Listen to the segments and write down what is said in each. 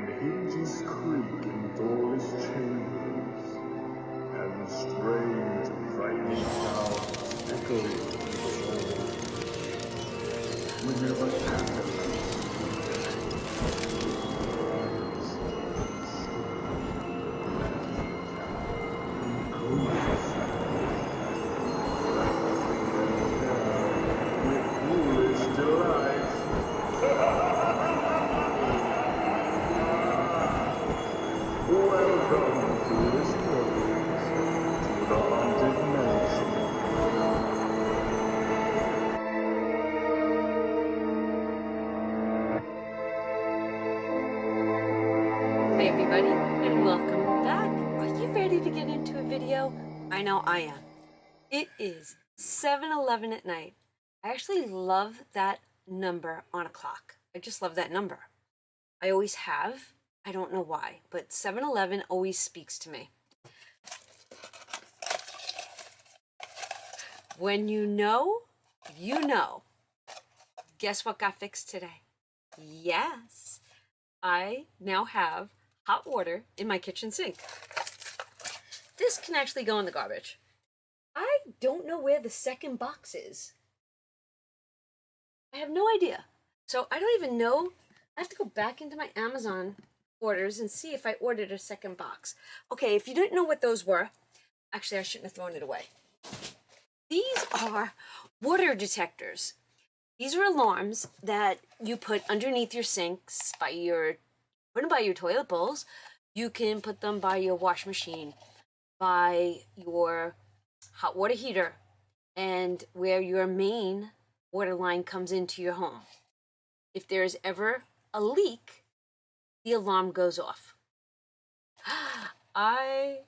hinges creak in doorless chambers, and strange and frightening sounds echoing through the halls. Whenever welcome to the stories, to the haunted mansion. Hey everybody, and welcome back. Are you ready to get into a video? I know I am. It is 7:11 at night. I actually love that number on a clock. I just love that number. I always have. I don't know why, but 7:11 always speaks to me. When you know, you know. Guess what got fixed today? Yes, I now have hot water in my kitchen sink. This can actually go in the garbage. I don't know where the second box is. I have no idea. So I don't even know. I have to go back into my Amazon orders and see if I ordered a second box. Okay, if you didn't know what those were, actually I shouldn't have thrown it away. These are water detectors. These are alarms that you put underneath your sinks, put them by your toilet bowls. You can put them by your wash machine, by your hot water heater, and where your main water line comes into your home. If there's ever a leak, the alarm goes off. I've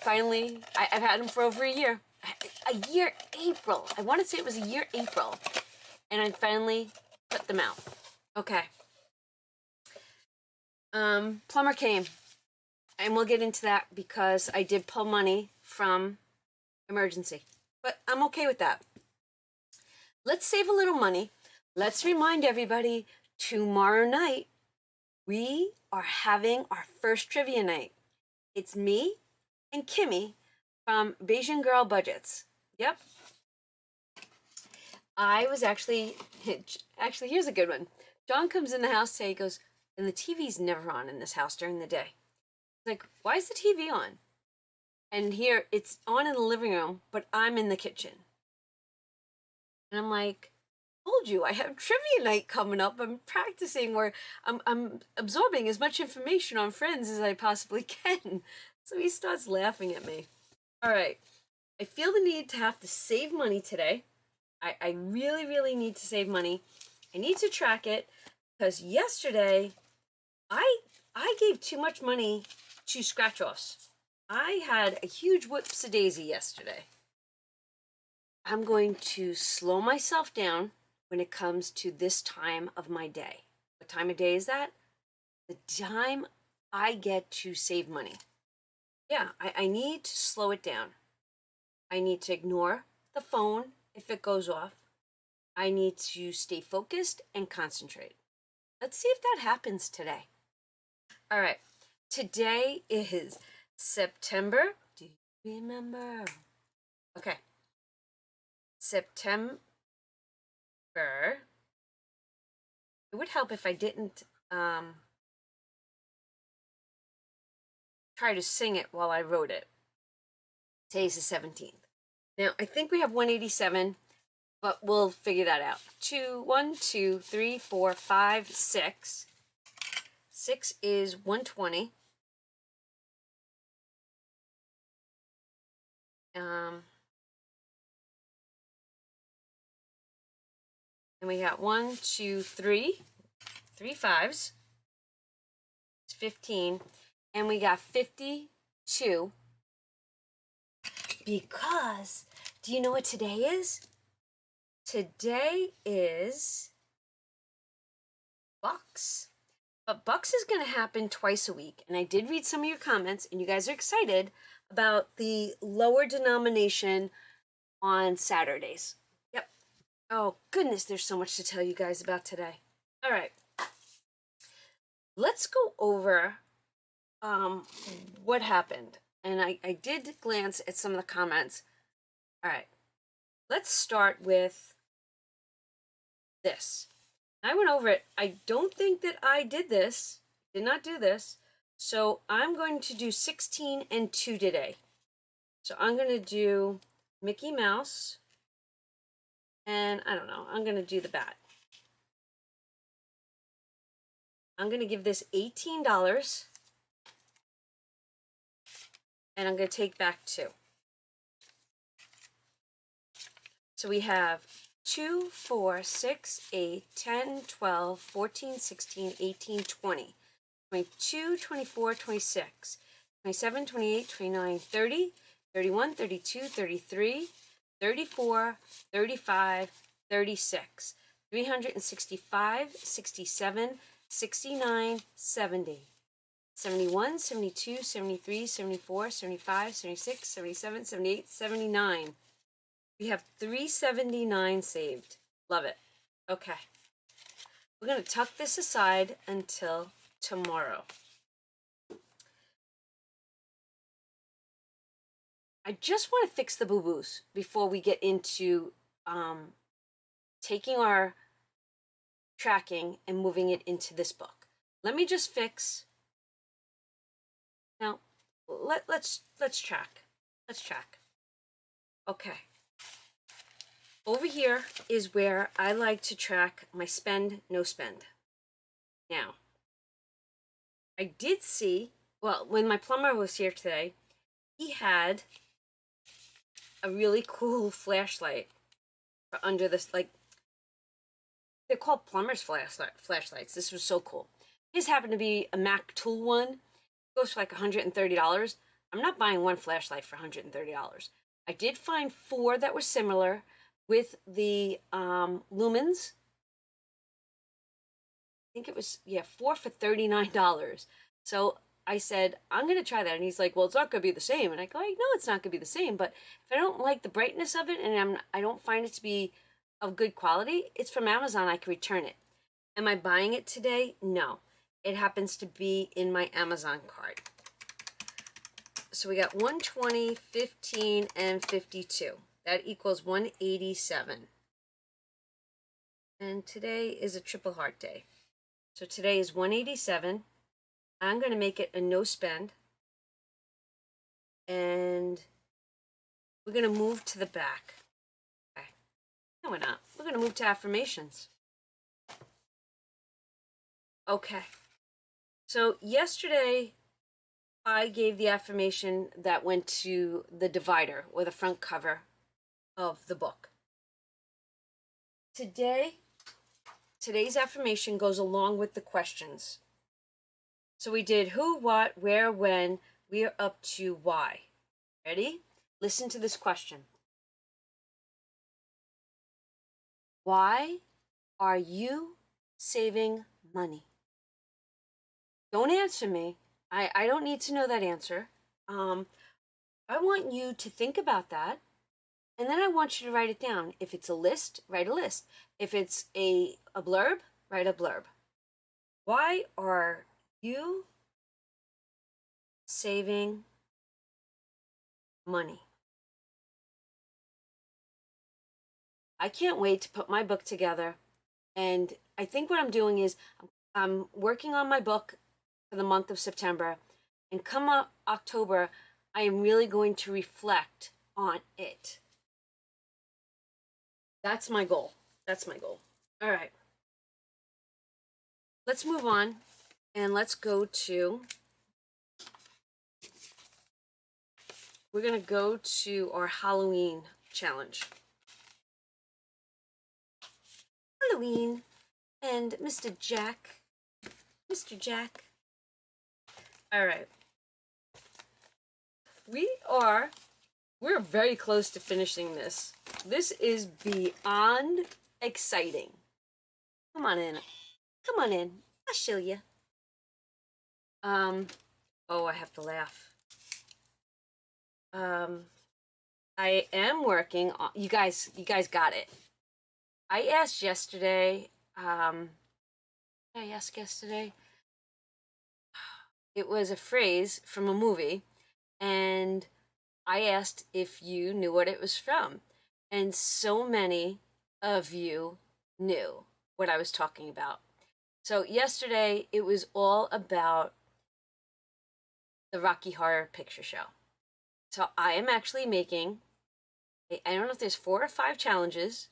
had them for over a year. April. I want to say it was a year April. And I finally put them out. Okay. Plumber came. And we'll get into that because I did pull money from emergency. But I'm okay with that. Let's save a little money. Let's remind everybody, tomorrow night, we are having our first trivia night. It's me and Kimmy from Beijing Girl Budgets. Yep. I was actually, here's a good one. John comes in the house today, he goes, and the TV's never on in this house during the day. Like, why is the TV on? And here, it's on in the living room, but I'm in the kitchen. And I'm like, told you, I have trivia night coming up. I'm practicing where I'm absorbing as much information on Friends as I possibly can. So he starts laughing at me. All right. I feel the need to have to save money today. I really, really need to save money. I need to track it because yesterday I gave too much money to scratch-offs. I had a huge whoops-a-daisy yesterday. I'm going to slow myself down when it comes to this time of my day. What time of day is that? The time I get to save money. Yeah, I need to slow it down. I need to ignore the phone if it goes off. I need to stay focused and concentrate. Let's see if that happens today. All right. Today is September. Do you remember? Okay. September. It would help if I didn't try to sing it while I wrote it. Today's the 17th. Now, I think we have 187, but we'll figure that out. 1, 2, 3, 4, 5, 6. 6 is 120. And we got 1, 2, 3. 3 5s. It's 15. And we got 52. Because, do you know what today is? Today is Bucks. But Bucks is going to happen twice a week. And I did read some of your comments, and you guys are excited about the lower denomination on Saturdays. Yep. Oh, goodness, there's so much to tell you guys about today. All right. let's go over what happened. And I did glance at some of the comments. All right, let's start with this. I went over it. I don't think that I did not do this. So I'm going to do 16 and 2 today. So I'm going to do Mickey Mouse, and I don't know, I'm going to do the bat. I'm going to give this $18, and I'm going to take back 2. So we have 2, 4, 6, 8, 10, 12, 14, 16, 18, 20, 22, 24, 26, 27, 28, 29, 30, 31, 32, 33, 34, 35, 36, 365, 67, 69, 70, 71, 72, 73, 74, 75, 76, 77, 78, 79. We have 379 saved. Love it. Okay. We're going to tuck this aside until tomorrow. I just want to fix the boo-boos before we get into taking our tracking and moving it into this book. Let me just fix. Now, let's track. Let's track. Okay. Over here is where I like to track my spend, no spend. Now, I did see, well, when my plumber was here today, he had a really cool flashlight for under this, like, they're called plumber's flashlights. This was so cool. His happened to be a Mac tool one. It goes for like $130. I'm not buying one flashlight for $130. I did find 4 that were similar with the lumens. I think it was, yeah, 4 for $39. So I said, I'm going to try that. And he's like, well, it's not going to be the same. And I go, I know it's not going to be the same. But if I don't like the brightness of it and I don't find it to be of good quality, it's from Amazon. I can return it. Am I buying it today? No. It happens to be in my Amazon cart. So we got 120, 15, and 52. That equals 187. And today is a triple heart day. So today is 187. I'm going to make it a no spend. And we're going to move to the back. Okay. No, we're not. We're going to move to affirmations. Okay. So yesterday, I gave the affirmation that went to the divider or the front cover of the book. Today's affirmation goes along with the questions. So we did who, what, where, when. We are up to why. Ready? Listen to this question. Why are you saving money? Don't answer me. I don't need to know that answer. I want you to think about that. And then I want you to write it down. If it's a list, write a list. If it's a blurb, write a blurb. Why are you saving money? I can't wait to put my book together. And I think what I'm doing is I'm working on my book for the month of September. And come October, I am really going to reflect on it. That's my goal. That's my goal. All right. Let's move on and let's go to, we're going to go to our Halloween challenge. Halloween and Mr. Jack. Mr. Jack. All right. We're very close to finishing this. This is beyond exciting. Come on in. Come on in. I'll show you. Oh, I have to laugh. I am working on, you guys got it. I asked yesterday, did I ask yesterday? It was a phrase from a movie, and I asked if you knew what it was from. And so many of you knew what I was talking about. So yesterday, it was all about the Rocky Horror Picture Show. So I am actually making, I don't know if there's 4 or 5 challenges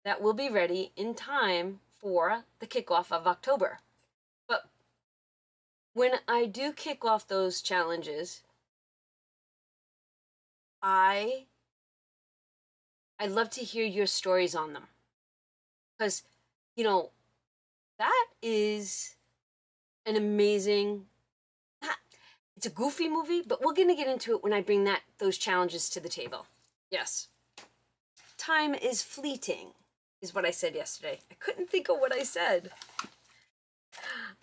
that will be ready in time for the kickoff of October. But when I do kick off those challenges, I'd love to hear your stories on them. Because, you know, that is an amazing, it's a goofy movie, but we're going to get into it when I bring those challenges to the table. Yes. Time is fleeting, is what I said yesterday. I couldn't think of what I said.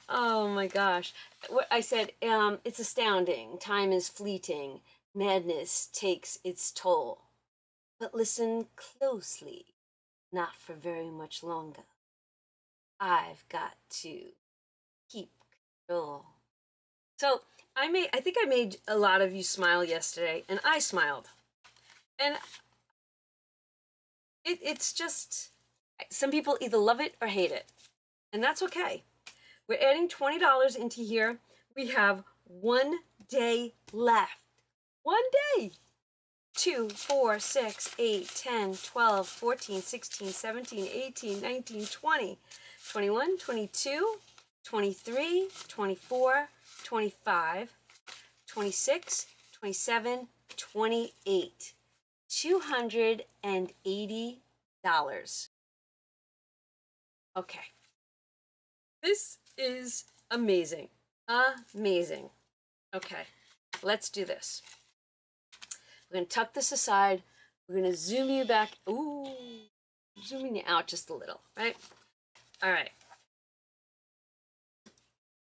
Oh my gosh. What I said, it's astounding. Time is fleeting. Madness takes its toll. But listen closely. Not for very much longer. I've got to keep control. So I think I made a lot of you smile yesterday, and I smiled. And it's just, some people either love it or hate it. And that's okay. We're adding $20 into here. We have 1 day left. 1 day. 2, 4, 6, 8, 10, 12, 14, 16, 17, 18, 19, 20, 21, 22, 23, 24, 25, 26, 27, 28. $280. Okay. This is amazing. Amazing. Okay, let's do this. We're going to tuck this aside. We're going to zoom you back. Ooh, zooming you out just a little, right? All right.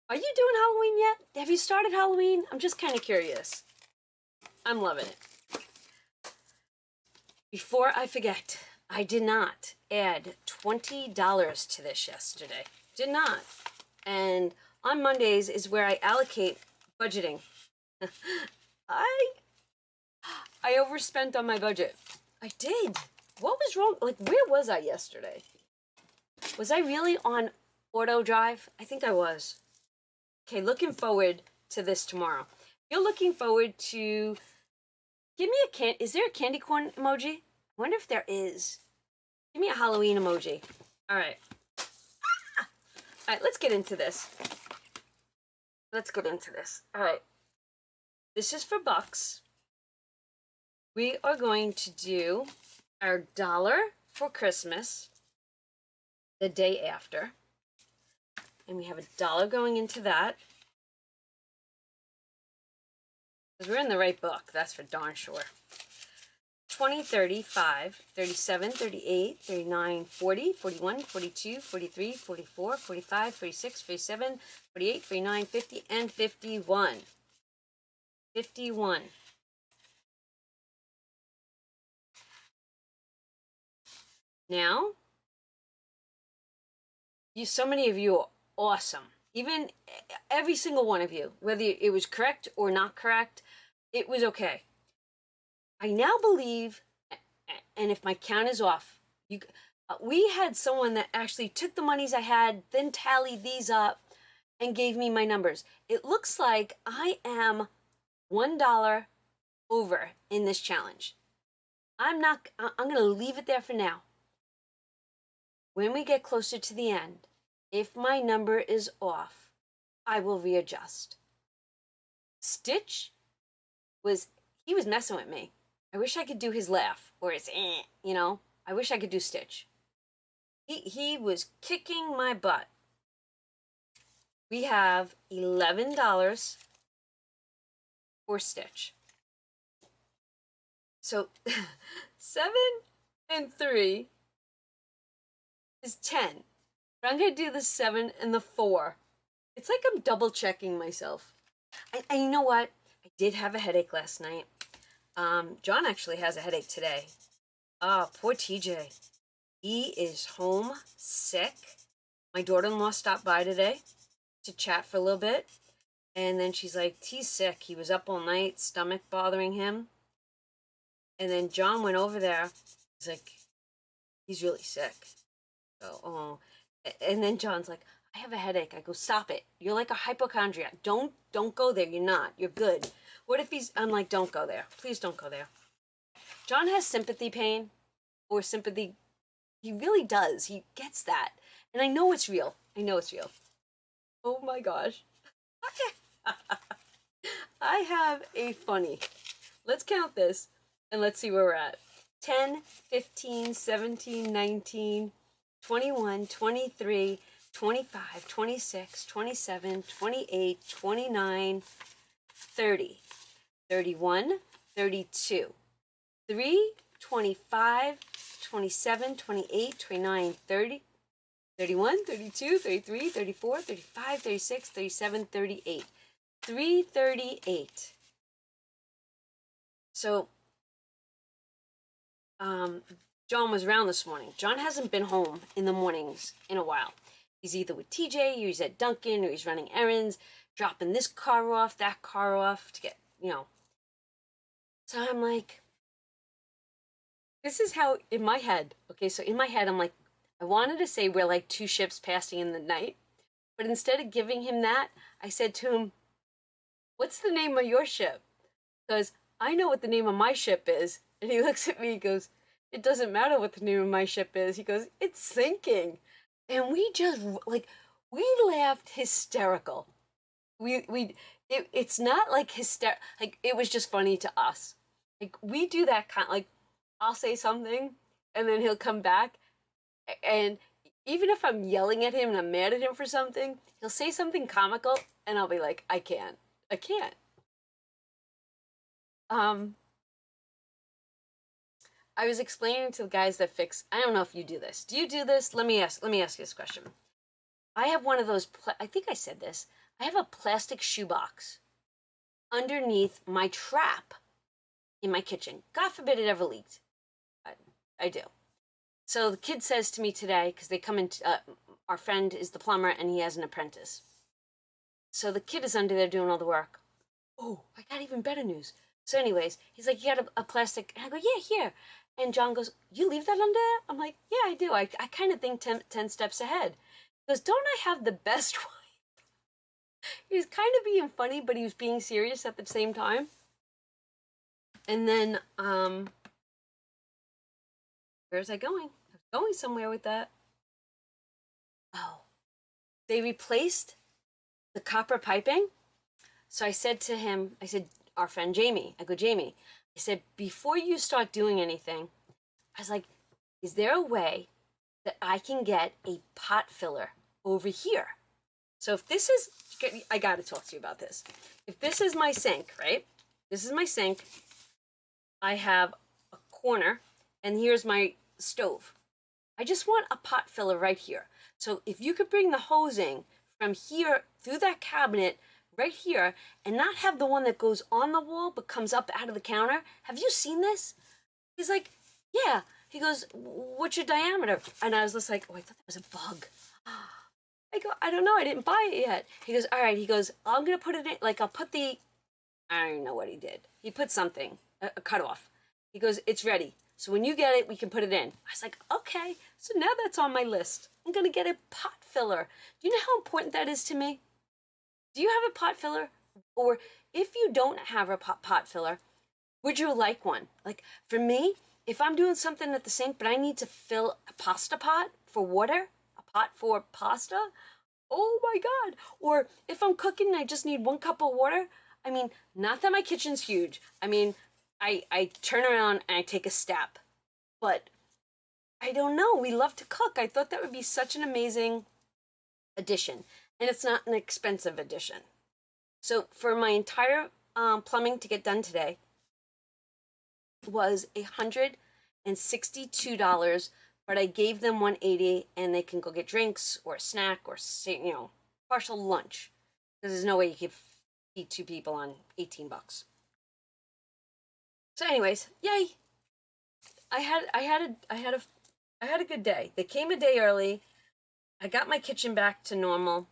Are you doing Halloween yet? Have you started Halloween? I'm just kind of curious. I'm loving it. Before I forget, I did not add $20 to this yesterday. Did not. And on Mondays is where I allocate budgeting. I overspent on my budget. I did. What was wrong? Like, where was I yesterday? Was I really on auto drive? I think I was. Okay, looking forward to this tomorrow. You're looking forward to, give me a is there a candy corn emoji? I wonder if there is. Give me a Halloween emoji. All right. All right, let's get into this. All right. This is for bucks. We are going to do our dollar for Christmas the day after. And we have $1 going into that. Because we're in the right book, that's for darn sure. 20, 35, 37, 38, 39, 40, 41, 42, 43, 44, 45, 46, 47, 48, 49, 50, and 51. 51. Now, so many of you are awesome. Even every single one of you, whether it was correct or not correct, it was okay. I now believe, and if my count is off, we had someone that actually took the monies I had, then tallied these up, and gave me my numbers. It looks like I am $1 over in this challenge. I'm going to leave it there for now. When we get closer to the end, if my number is off, I will readjust. Stitch he was messing with me. I wish I could do his laugh or his you know. I wish I could do Stitch. He was kicking my butt. We have $11 for Stitch. So 7 and 3 is 10. But I'm going to do the 7 and the 4. It's like I'm double checking myself. And you know what? I did have a headache last night. John actually has a headache today. Poor TJ. He is home sick. My daughter-in-law stopped by today to chat for a little bit. And then she's like, T's sick. He was up all night, stomach bothering him. And then John went over there. He's like, he's really sick. So, oh. And then John's like, I have a headache. I go, stop it. You're like a hypochondriac. Don't go there. You're not. You're good. What if I'm like, don't go there. Please don't go there. John has sympathy pain or sympathy. He really does. He gets that. And I know it's real. I know it's real. Oh my gosh. I have a funny. Let's count this and let's see where we're at. 10, 15, 17, 19, 21, 23, 25, 26, 27, 28, 29, 30, 31, 32, 3, 25, 27, 28, 29, 30, 31, 32, 33, 34, 35, 36, 37, 38. 338. So, John was around this morning. John hasn't been home in the mornings in a while. He's either with TJ, or he's at Dunkin', or he's running errands, dropping this car off, that car off to get, So I'm like, this is how, in my head, okay, so in my head, I'm like, I wanted to say we're like two ships passing in the night, but instead of giving him that, I said to him, what's the name of your ship? Because I know what the name of my ship is. And he looks at me, he goes, it doesn't matter what the name of my ship is. He goes, it's sinking. And we just, we laughed hysterical. It's not like it was just funny to us. Like, we do that I'll say something, and then he'll come back, and even if I'm yelling at him and I'm mad at him for something, he'll say something comical, and I'll be like, I can't. I was explaining to the guys that fix. I don't know if you do this. Do you do this? Let me ask you this question. I have one of those. I think I said this. I have a plastic shoebox underneath my trap in my kitchen. God forbid it ever leaked. I do. So the kid says to me today, because they come in. Our friend is the plumber, and he has an apprentice. So the kid is under there doing all the work. Oh, I got even better news. So anyways, he's like, you got a plastic. And I go, yeah, here. And John goes, you leave that under there? I'm like, yeah, I do. I kind of think 10 steps ahead. He goes, don't I have the best wife? He was kind of being funny, but he was being serious at the same time. And then, where was I going? I was going somewhere with that. Oh, they replaced the copper piping. So I said to him, our friend Jamie, I go, Jamie, I said, before you start doing anything, I was like, is there a way that I can get a pot filler over here? So if this is, I got to talk to you about this. If this is my sink, right? This is my sink. I have a corner, and here's my stove. I just want a pot filler right here. So if you could bring the hosing from here through that cabinet right here, and not have the one that goes on the wall but comes up out of the counter. Have you seen this? He's like, yeah. He goes, what's your diameter? And I was just like, oh, I thought that was a bug. I go, I don't know. I didn't buy it yet. He goes, all right. He goes, I'm going to put it in. I'll put I don't even know what he did. He put something, a cutoff. He goes, it's ready. So when you get it, we can put it in. I was like, okay. So now that's on my list. I'm going to get a pot filler. Do you know how important that is to me? Do you have a pot filler? Or if you don't have a pot filler, would you like one? Like, for me, if I'm doing something at the sink, but I need to fill a pasta pot for water, a pot for pasta, oh my God. Or if I'm cooking and I just need 1 cup of water, I mean, not that my kitchen's huge. I mean, I turn around and I take a step. But I don't know. We love to cook. I thought that would be such an amazing addition. And it's not an expensive addition. So for my entire plumbing to get done today was $162, but I gave them $180, and they can go get drinks or a snack or partial lunch, because there's no way you could feed 2 people on $18. So anyways, yay! I had a good day. They came a day early. I got my kitchen back to normal.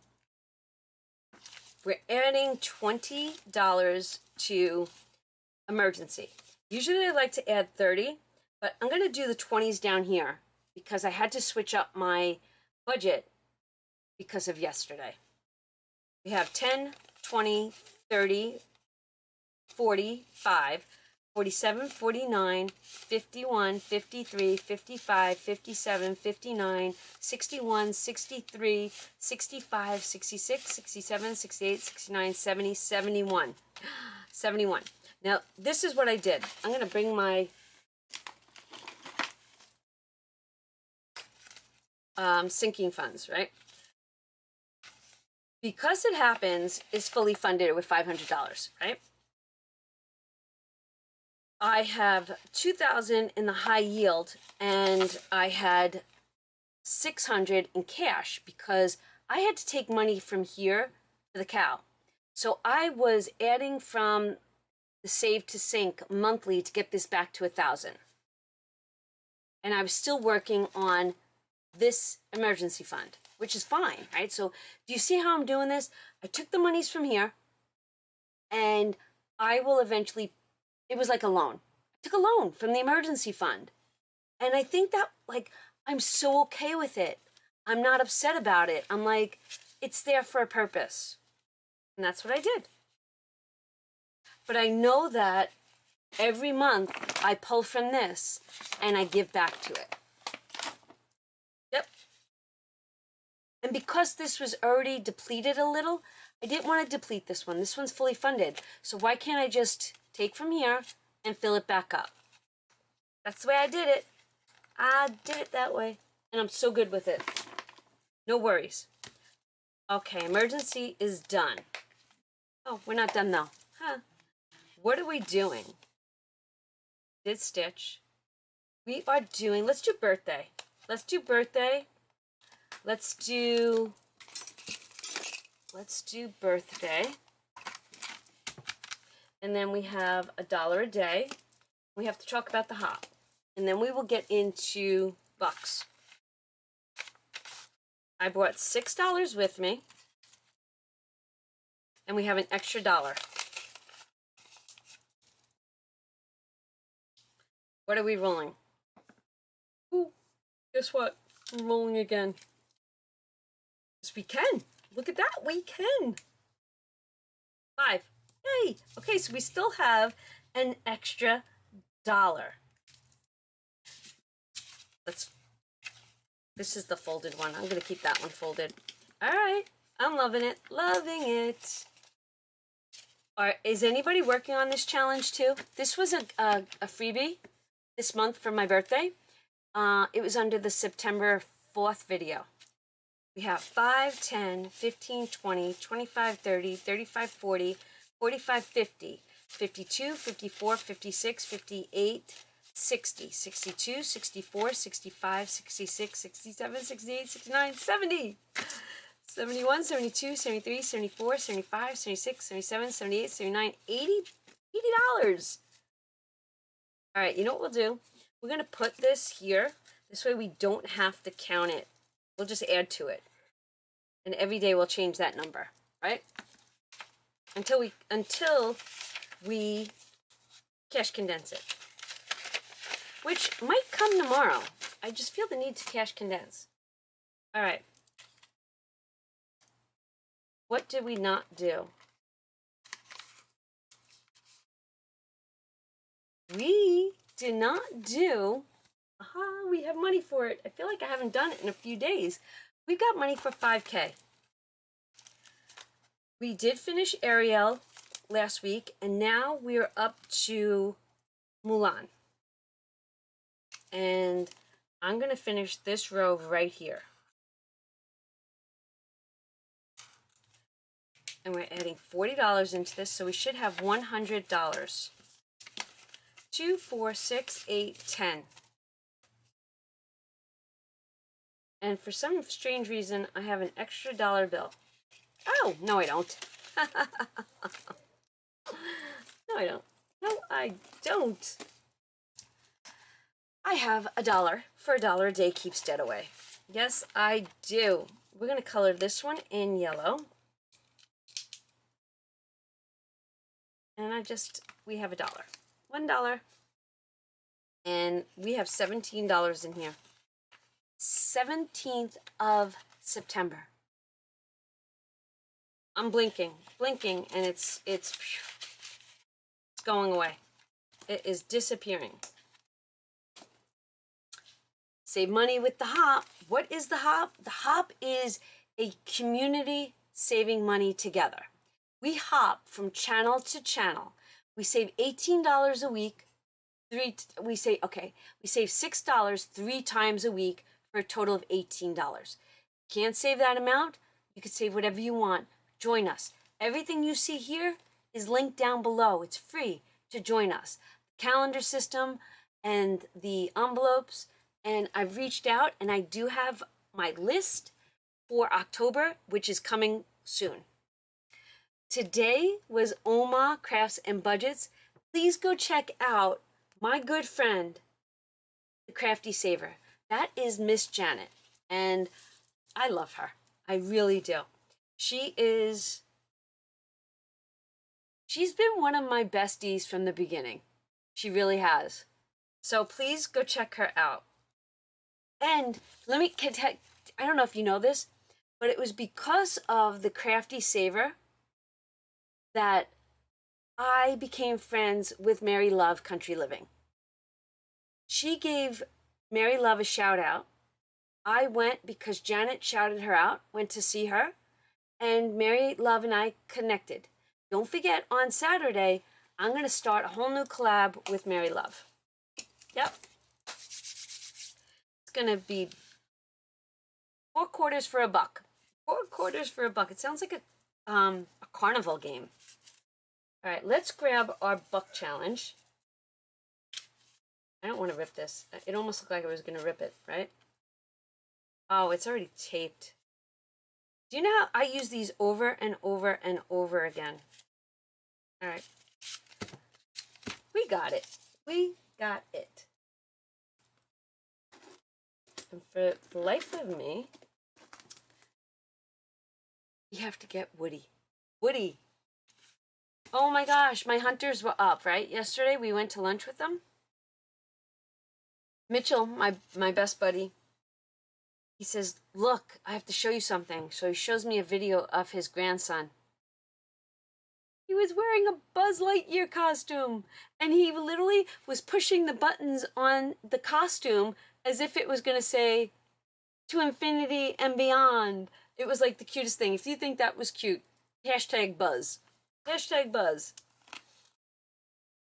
we're adding $20 to emergency. Usually I like to add 30, but I'm going to do the 20s down here because I had to switch up my budget because of yesterday. We have 10, 20, 30, 45, 47, 49, 51, 53, 55, 57, 59, 61, 63, 65, 66, 67, 68, 69, 70, 71. 71. Now, this is what I did. I'm going to bring my sinking funds, right? Because it happens is fully funded with $500, right? I have 2,000 in the high yield and I had 600 in cash because I had to take money from here to the cow. So I was adding from the save to sink monthly to get this back to 1,000. And I was still working on this emergency fund, which is fine, right? So do you see how I'm doing this? I took the monies from here and I will eventually, it was like a loan. I took a loan from the emergency fund. And I think that, like, I'm so okay with it. I'm not upset about it. I'm like, it's there for a purpose. And that's what I did. But I know that every month I pull from this and I give back to it. Yep. And because this was already depleted a little, I didn't want to deplete this one. This one's fully funded. So why can't I just take from here and fill it back up? That's the way I did it. I did it that way. And I'm so good with it. No worries. Okay, emergency is done. Oh, we're not done though. Huh. What are we doing? Did stitch. We are doing, let's do birthday. Let's do birthday. Let's do birthday. And then we have $1 a day. We have to talk about the hop. And then we will get into bucks. I brought $6 with me. And we have an extra $1. What are we rolling? Ooh, guess what? I'm rolling again. Yes, we can. Look at that. We can. 5. Yay. Okay, so we still have an extra $1. This is the folded one. I'm going to keep that one folded. All right. I'm loving it. Loving it. All right. Is anybody working on this challenge too? This was a freebie this month for my birthday. It was under the September 4th video. We have 5, 10, 15, 20, 25, 30, 35, 40, 45, 50, 52, 54, 56, 58, 60, 62, 64, 65, 66, 67, 68, 69, 70, 71, 72, 73, 74, 75, 76, 77, 78, 79, 80, $80. All right, you know what we'll do? We're going to put this here. This way we don't have to count it. We'll just add to it. And every day we'll change that number, right? Until we cash condense it. Which might come tomorrow. I just feel the need to cash condense. All right. What did we not do? We did not do, we have money for it. I feel like I haven't done it in a few days. We got money for 5K. We did finish Ariel last week, and now we're up to Mulan. And I'm going to finish this row right here. And we're adding $40 into this, so we should have $100. 2, 4, 6, 8, 10. And for some strange reason, I have an extra $1 bill. Oh, no I don't. No I don't. No I don't. I have $1 for $1 a day keeps debt away. Yes, I do. We're going to color this one in yellow. we have $1. $1. And we have $17 in here. 17th of September. I'm blinking, and it's going away. It is disappearing. Save money with the hop. What is the hop? The hop is a community saving money together. We hop from channel to channel. We save $18 a week. We save $6 3 times a week for a total of $18. Can't save that amount? You can save whatever you want. Join us. Everything you see here is linked down below. It's free to join us. The calendar system and the envelopes. And I've reached out and I do have my list for October, which is coming soon. Today was Oma Crafts and Budgets. Please go check out my good friend, the Crafty Saver. That is Miss Janet. And I love her. I really do. She's been one of my besties from the beginning. She really has. So please go check her out. And I don't know if you know this, but it was because of the Crafty Saver that I became friends with Mary Love Country Living. She gave Mary Love a shout out. I went because Janet shouted her out, went to see her, and Mary Love and I connected. Don't forget, on Saturday, I'm going to start a whole new collab with Mary Love. Yep. It's going to be 4 quarters for $1. 4 quarters for $1. It sounds like a carnival game. All right, let's grab our buck challenge. I don't want to rip this. It almost looked like I was going to rip it, right? Oh, it's already taped. Do you know how I use these over and over and over again? All right. We got it. We got it. And for the life of me, you have to get Woody. Woody. Oh my gosh, my hunters were up, right? Yesterday we went to lunch with them. Mitchell, my best buddy, he says, look, I have to show you something. So he shows me a video of his grandson. He was wearing a Buzz Lightyear costume, and he literally was pushing the buttons on the costume as if it was going to say, to infinity and beyond. It was like the cutest thing. If you think that was cute, hashtag Buzz. Hashtag Buzz.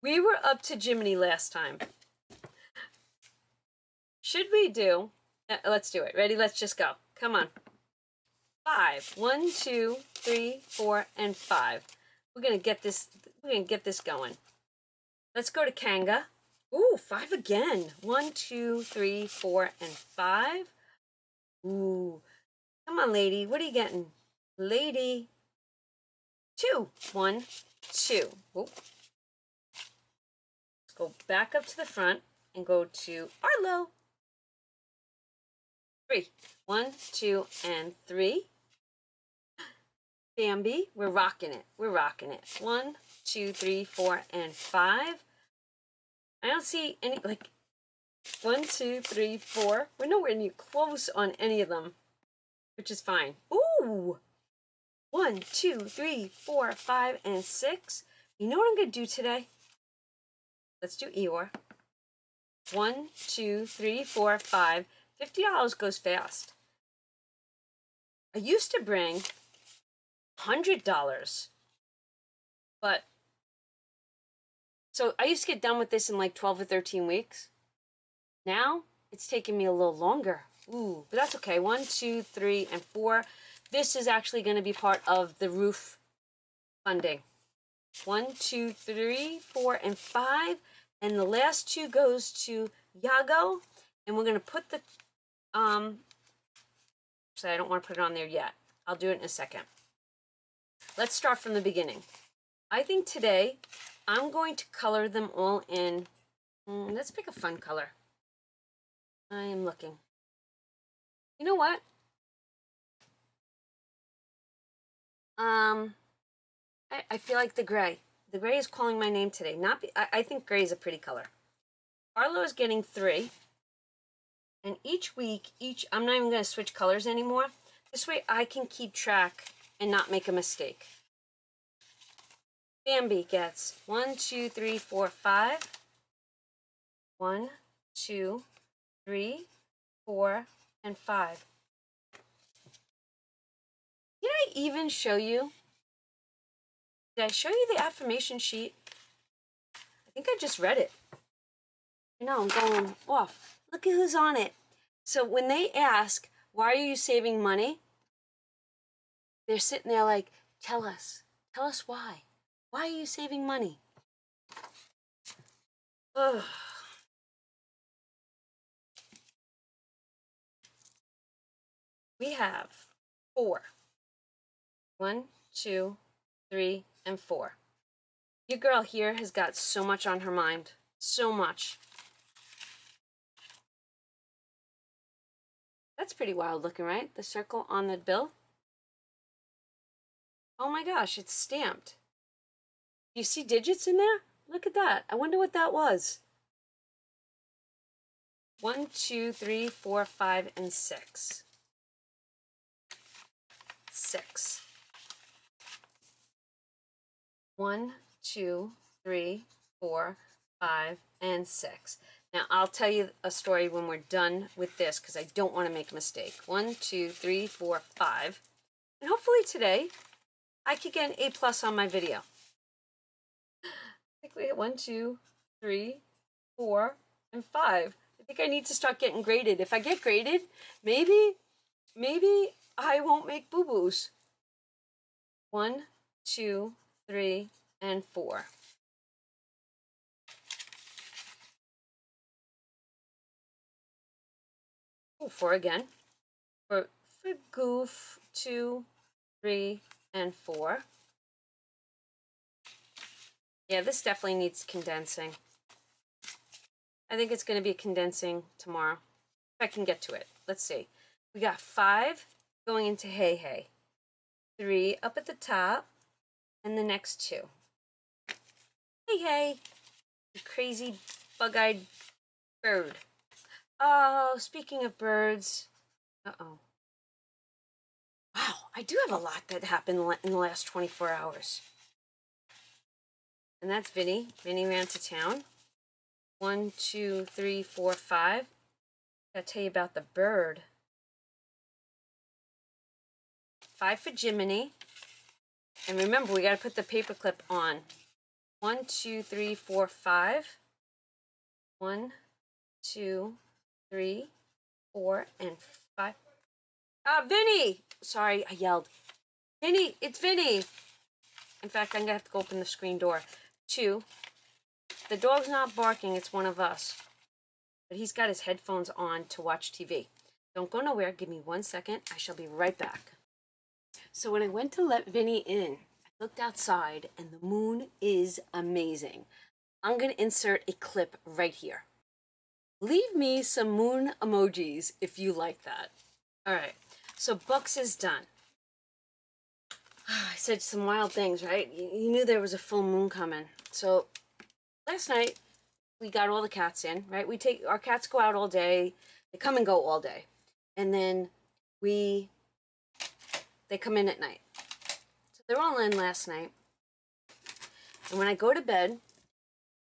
We were up to Jiminy last time. Should we do... let's do it. Ready? Let's just go. Come on. 5. 1, 2, 3, 4, and 5. We're gonna get this. We're gonna get this going. Let's go to Kanga. Ooh, 5 again. 1, 2, 3, 4, and 5. Ooh, come on, lady. What are you getting, lady? 2. 1, 2. Ooh. Let's go back up to the front and go to Arlo. 3. 1, 2, and 3. Bambi, we're rocking it. We're rocking it. 1, 2, 3, 4, and 5. I don't see any, like, 1, 2, 3, 4. We're nowhere near close on any of them, which is fine. Ooh! 1, 2, 3, 4, 5, and 6. You know what I'm going to do today? Let's do Eeyore. 1, 2, 3, 4, 5. $50 goes fast. I used to bring $100, but so I used to get done with this in like 12 or 13 weeks. Now it's taking me a little longer. Ooh, but that's okay. 1, 2, 3, and 4. This is actually going to be part of the roof funding. 1, 2, 3, 4, and 5, and the last 2 goes to Yago, and we're going to put the so I don't want to put it on there yet. I'll do it in a second. Let's start from the beginning. I think today I'm going to color them all in. Let's pick a fun color. I am looking. You know what? I feel like the gray. the gray is calling my name today. I think gray is a pretty color. Arlo is getting 3. And each week, I'm not even going to switch colors anymore. This way I can keep track and not make a mistake. Bambi gets 1, 2, 3, 4, 5. 1, 2, 3, 4, and 5. Did I even show you? Did I show you the affirmation sheet? I think I just read it. No, I'm going off. Look at who's on it. So when they ask, why are you saving money? They're sitting there like, tell us why. Why are you saving money? Ugh. We have 4. 1, 2, 3, and 4. Your girl here has got so much on her mind. So much. That's pretty wild looking, right? The circle on the bill. Oh my gosh, it's stamped. Do you see digits in there? Look at that. I wonder what that was. 1, 2, 3, 4, 5, and 6. 6. 1, 2, 3, 4, 5, and 6. Now, I'll tell you a story when we're done with this because I don't want to make a mistake. 1, 2, 3, 4, 5. And hopefully today, I could get an A+ on my video. I think we hit 1, 2, 3, 4, and 5. I think I need to start getting graded. If I get graded, maybe I won't make boo-boos. 1, 2, 3, and 4. Oh, 4 again. For goof, 2, 3, and 4. Yeah, this definitely needs condensing. I think it's going to be condensing tomorrow. If I can get to it. Let's see. We got 5 going into hey hey. 3 up at the top. And the next 2. Hey hey. You crazy bug-eyed bird. Oh, speaking of birds. Uh-oh. Wow, I do have a lot that happened in the last 24 hours. And that's Vinny. Vinny ran to town. 1, 2, 3, 4, 5. Gotta tell you about the bird. 5 for Jiminy. And remember, we gotta put the paperclip on. 1, 2, 3, 4, 5. 1, 2, 3, 4, and 5. Ah, Vinny! Sorry, I yelled. Vinny, it's Vinny! In fact, I'm gonna have to go open the screen door. 2. The dog's not barking, it's one of us. But he's got his headphones on to watch TV. Don't go nowhere, give me 1 second. I shall be right back. So when I went to let Vinny in, I looked outside and the moon is amazing. I'm gonna insert a clip right here. Leave me some moon emojis if you like that. All right, so Bucks is done. I said some wild things, right? You knew there was a full moon coming. So last night we got all the cats in, right? Our cats go out all day. They come and go all day. And then they come in at night. So they're all in last night. And when I go to bed,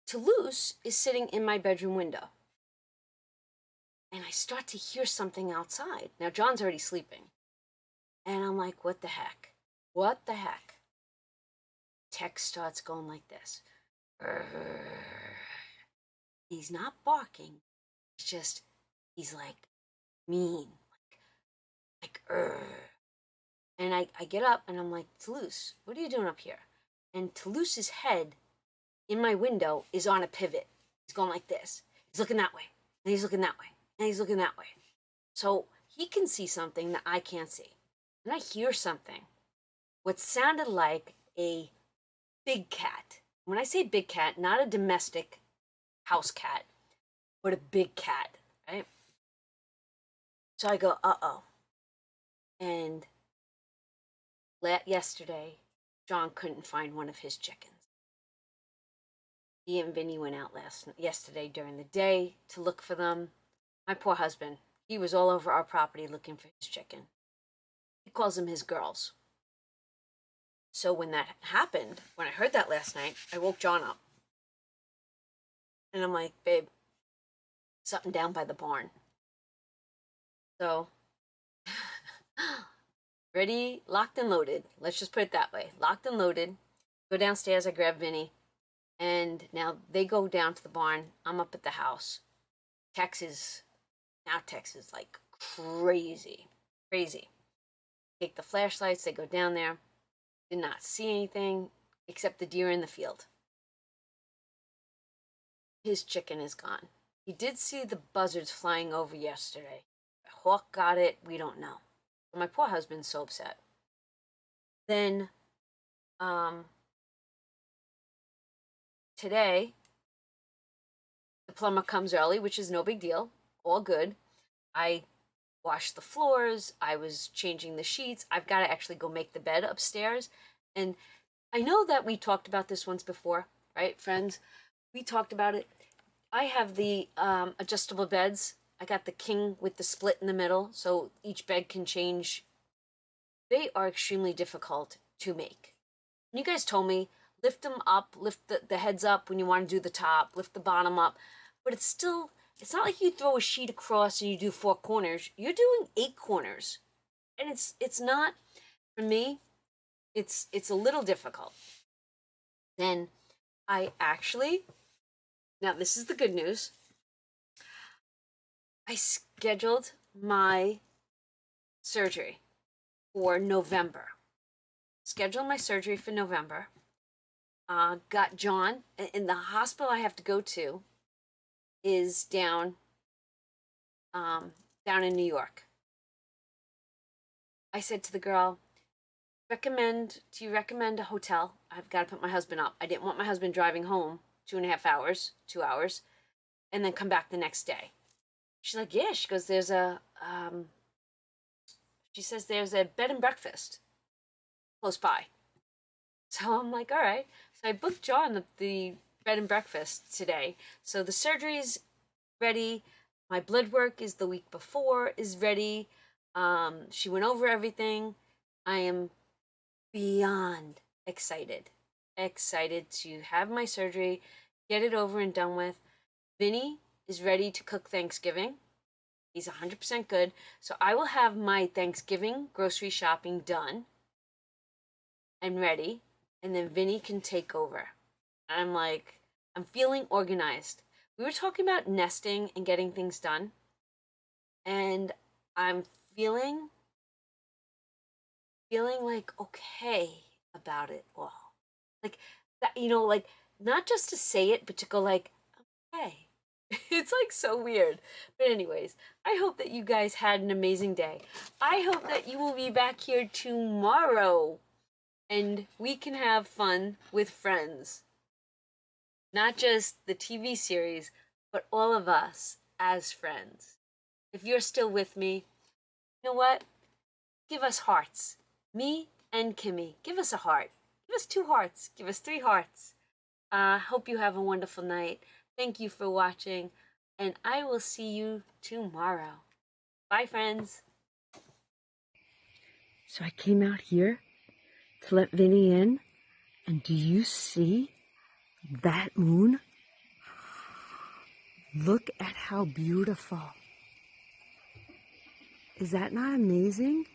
Toulouse is sitting in my bedroom window. And I start to hear something outside. Now John's already sleeping. And I'm like, what the heck? What the heck? Text starts going like this. He's not barking. It's just, he's like mean. Like And I get up and I'm like, Toulouse, what are you doing up here? And Toulouse's head in my window is on a pivot. He's going like this. He's looking that way. And he's looking that way. And he's looking that way. So he can see something that I can't see. And I hear something. What sounded like a big cat. When I say big cat, not a domestic house cat, but a big cat, right? So I go, uh-oh. And yesterday, John couldn't find one of his chickens. He and Vinny went out yesterday during the day to look for them. My poor husband, he was all over our property looking for his chicken. He calls them his girls. So when that happened, when I heard that last night, I woke John up. And I'm like, babe, something down by the barn. So, ready, locked and loaded. Let's just put it that way. Locked and loaded. Go downstairs, I grab Vinny. And now they go down to the barn. I'm up at the house. Texas like crazy. Take the flashlights, they go down there. Did not see anything except the deer in the field. His chicken is gone. He did see the buzzards flying over yesterday. A hawk got it, we don't know. My poor husband's so upset. Then, today, the plumber comes early, which is no big deal. All good. I washed the floors. I was changing the sheets. I've got to actually go make the bed upstairs. And I know that we talked about this once before, right, friends? We talked about it. I have the adjustable beds. I got the king with the split in the middle, so each bed can change. They are extremely difficult to make. And you guys told me, lift them up, lift the heads up when you want to do the top, lift the bottom up. But it's not like you throw a sheet across and you do 4 corners. You're doing 8 corners. And it's not, for me, it's a little difficult. Then I actually, now this is the good news, I scheduled my surgery for November. Scheduled my surgery for November. Got John in the hospital I have to go to is down in New York. I said to the girl, do you recommend a hotel? I've got to put my husband up. I didn't want my husband driving home 2.5 hours, 2 hours, and then come back the next day. She's like, yeah. She goes, she says there's a bed and breakfast close by. So I'm like, all right. So I booked John the bed and breakfast today. So the surgery's ready. My blood work is the week before is ready. She went over everything. I am beyond excited to have my surgery, get it over and done with. Vinny is ready to cook Thanksgiving. He's 100% good. So I will have my Thanksgiving grocery shopping done and ready. And then Vinny can take over. I'm feeling organized. We were talking about nesting and getting things done. And I'm feeling like okay about it all. Like that, like not just to say it, but to go like, okay. It's like so weird. But anyways, I hope that you guys had an amazing day. I hope that you will be back here tomorrow and we can have fun with friends. Not just the TV series, but all of us as friends. If you're still with me, you know what? Give us hearts. Me and Kimmy. Give us a heart. Give us 2 hearts. Give us 3 hearts. Hope you have a wonderful night. Thank you for watching, and I will see you tomorrow. Bye, friends. So I came out here to let Vinny in, and do you see that moon? Look at how beautiful. Is that not amazing?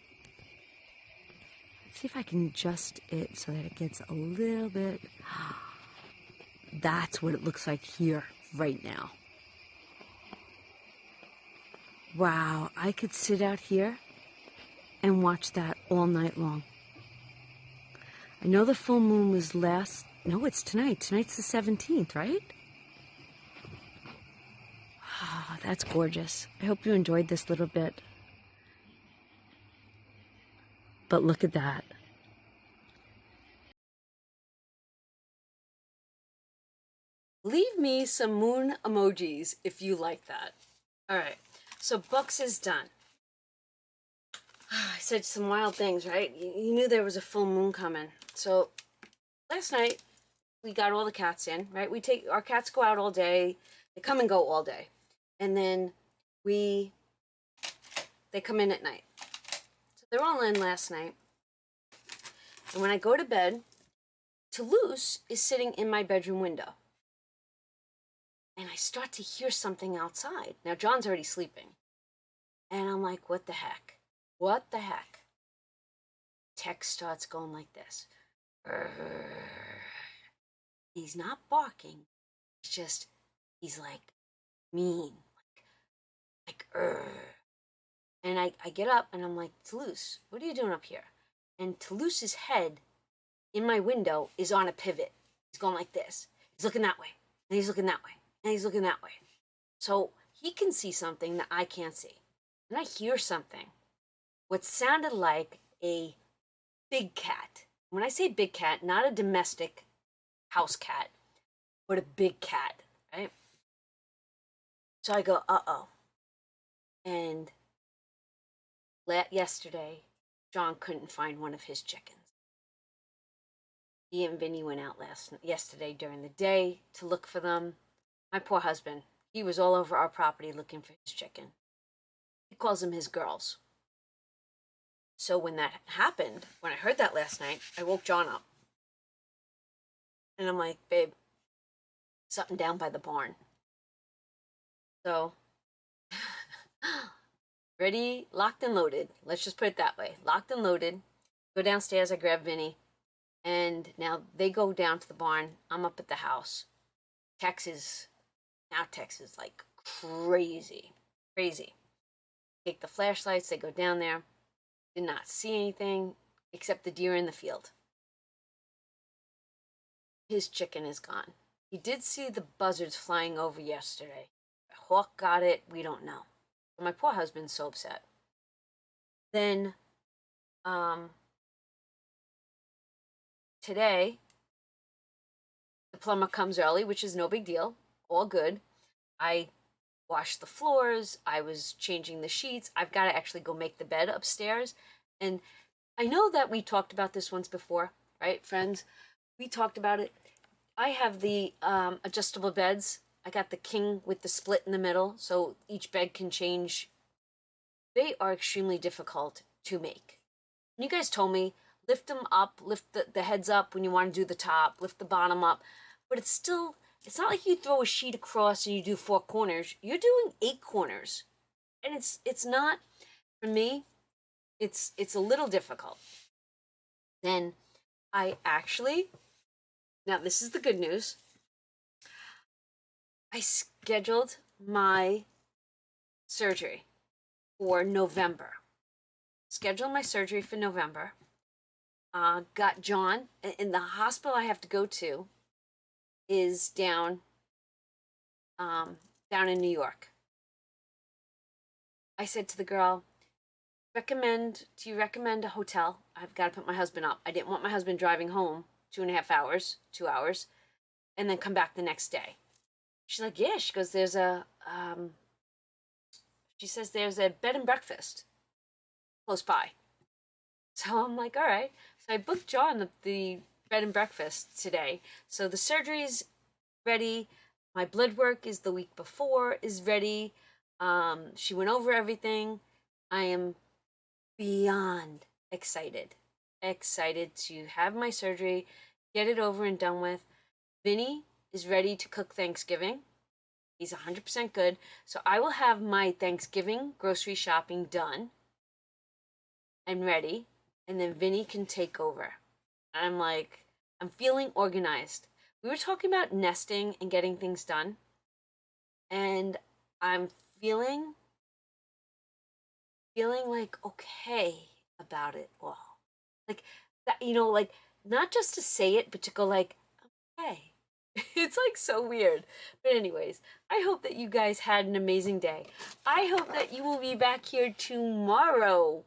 Let's see if I can adjust it so that it gets a little bit. That's what it looks like here right now. Wow, I could sit out here and watch that all night long. I know the full moon was no, it's tonight. Tonight's the 17th, right? Oh, that's gorgeous. I hope you enjoyed this little bit. But look at that. Leave me some moon emojis if you like that. All right, so Bucks is done. I said some wild things, right? You knew there was a full moon coming. So last night, we got all the cats in, right? Our cats go out all day. They come and go all day. And then they come in at night. So they're all in last night. And when I go to bed, Toulouse is sitting in my bedroom window. And I start to hear something outside. Now, John's already sleeping. And I'm like, what the heck? What the heck? Text starts going like this. He's not barking. It's just, he's like mean. Like. And I get up and I'm like, Toulouse, what are you doing up here? And Toulouse's head in my window is on a pivot. He's going like this. He's looking that way. And he's looking that way. And he's looking that way. So he can see something that I can't see. And I hear something. What sounded like a big cat. When I say big cat, not a domestic house cat, but a big cat, right? So I go, uh-oh. And yesterday, John couldn't find one of his chickens. He and Vinny went out yesterday during the day to look for them. My poor husband, he was all over our property looking for his chicken. He calls them his girls. So when that happened, when I heard that last night, I woke John up. And I'm like, babe, something down by the barn. So, ready, locked and loaded. Let's just put it that way. Locked and loaded. Go downstairs, I grab Vinny. And now they go down to the barn. I'm up at the house. Tex is like crazy. Crazy. Take the flashlights, they go down there. Did not see anything except the deer in the field. His chicken is gone. He did see the buzzards flying over yesterday. A hawk got it, we don't know. My poor husband's so upset. Then, today, the plumber comes early, which is no big deal. All good. I washed the floors. I was changing the sheets. I've got to actually go make the bed upstairs. And I know that we talked about this once before, right, friends? We talked about it. I have the adjustable beds. I got the king with the split in the middle, so each bed can change. They are extremely difficult to make. And you guys told me, lift them up, lift the heads up when you want to do the top, lift the bottom up. But it's not like you throw a sheet across and you do 4 corners. You're doing 8 corners. And it's not, for me, it's a little difficult. Then I actually, now this is the good news. I scheduled my surgery for November. Scheduled my surgery for November. Got John in the hospital I have to go to is down in New York. I said to the girl, do you recommend a hotel? I've got to put my husband up. I didn't want my husband driving home 2.5 hours, 2 hours, and then come back the next day. She's like, yeah. She goes, she says there's a bed and breakfast close by. So I'm like, all right. So I booked John the bed and breakfast today. So the surgery's ready. My blood work is the week before is ready. She went over everything. I am beyond excited to have my surgery, get it over and done with. Vinny is ready to cook Thanksgiving. He's 100% good. So I will have my Thanksgiving grocery shopping done and ready. And then Vinny can take over. I'm feeling organized. We were talking about nesting and getting things done. And I'm feeling like okay about it all. Like that, like not just to say it, but to go like, okay. It's like so weird. But anyways, I hope that you guys had an amazing day. I hope that you will be back here tomorrow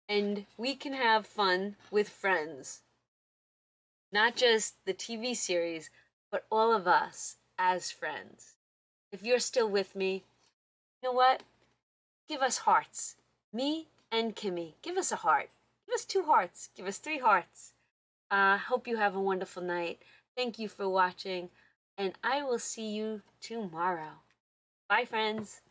and we can have fun with friends. Not just the TV series, but all of us as friends. If you're still with me, you know what? Give us hearts. Me and Kimmy, give us a heart. Give us 2 hearts. Give us 3 hearts. Hope you have a wonderful night. Thank you for watching, and I will see you tomorrow. Bye, friends.